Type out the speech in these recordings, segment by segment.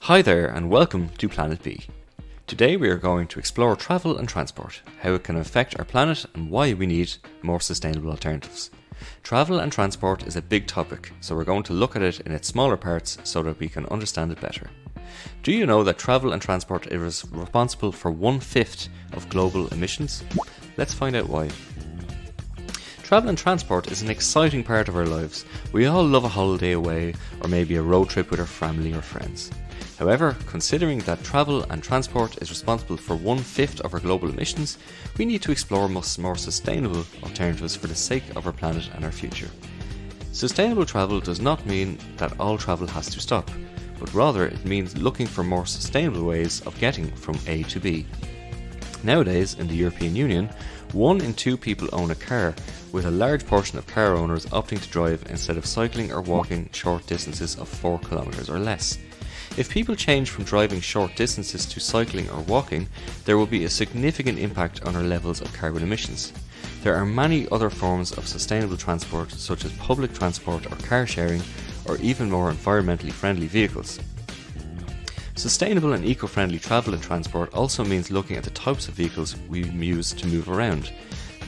Hi there and welcome to Planet B. Today we are going to explore travel and transport, how it can affect our planet and why we need more sustainable alternatives. Travel and transport is a big topic, so we're going to look at it in its smaller parts so that we can understand it better. Do you know that travel and transport is responsible for 1/5 of global emissions? Let's find out why. Travel and transport is an exciting part of our lives. We all love a holiday away or maybe a road trip with our family or friends. However, considering that travel and transport is responsible for 1/5 of our global emissions, we need to explore more sustainable alternatives for the sake of our planet and our future. Sustainable travel does not mean that all travel has to stop, but rather it means looking for more sustainable ways of getting from A to B. Nowadays, in the European Union, 1 in 2 people own a car, with a large portion of car owners opting to drive instead of cycling or walking short distances of 4 kilometers or less. If people change from driving short distances to cycling or walking, there will be a significant impact on our levels of carbon emissions. There are many other forms of sustainable transport, such as public transport or car sharing, or even more environmentally friendly vehicles. Sustainable and eco-friendly travel and transport also means looking at the types of vehicles we use to move around.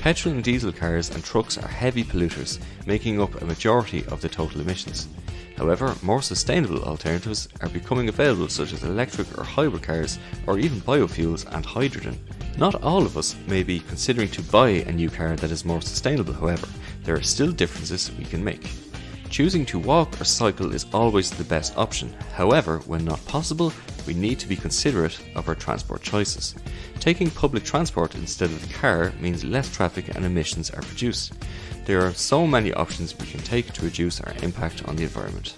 Petrol and diesel cars and trucks are heavy polluters, making up a majority of the total emissions. However, more sustainable alternatives are becoming available, such as electric or hybrid cars, or even biofuels and hydrogen. Not all of us may be considering to buy a new car that is more sustainable, however, there are still differences we can make. Choosing to walk or cycle is always the best option. However, when not possible, we need to be considerate of our transport choices. Taking public transport instead of the car means less traffic and emissions are produced. There are so many options we can take to reduce our impact on the environment.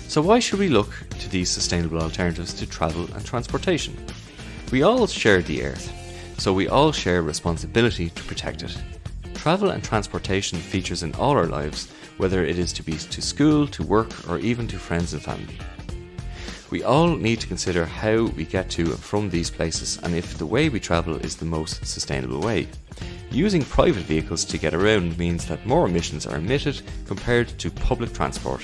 So why should we look to these sustainable alternatives to travel and transportation? We all share the earth, so we all share responsibility to protect it. Travel and transportation features in all our lives, whether it is to be to school, to work, or even to friends and family. We all need to consider how we get to and from these places and if the way we travel is the most sustainable way. Using private vehicles to get around means that more emissions are emitted compared to public transport.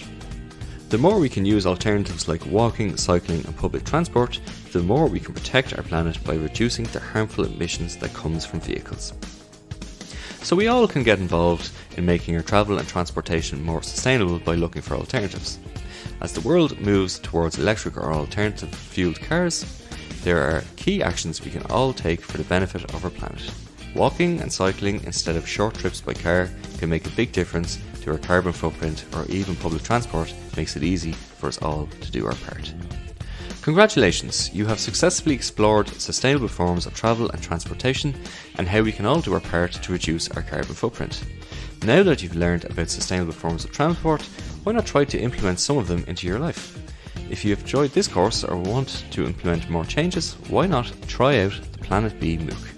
The more we can use alternatives like walking, cycling and public transport, the more we can protect our planet by reducing the harmful emissions that comes from vehicles. So we all can get involved in making our travel and transportation more sustainable by looking for alternatives. As the world moves towards electric or alternative fueled cars, there are key actions we can all take for the benefit of our planet. Walking and cycling instead of short trips by car can make a big difference to our carbon footprint, or even public transport makes it easy for us all to do our part. Congratulations, you have successfully explored sustainable forms of travel and transportation and how we can all do our part to reduce our carbon footprint. Now that you've learned about sustainable forms of transport, why not try to implement some of them into your life? If you have enjoyed this course or want to implement more changes, why not try out the Planet B MOOC?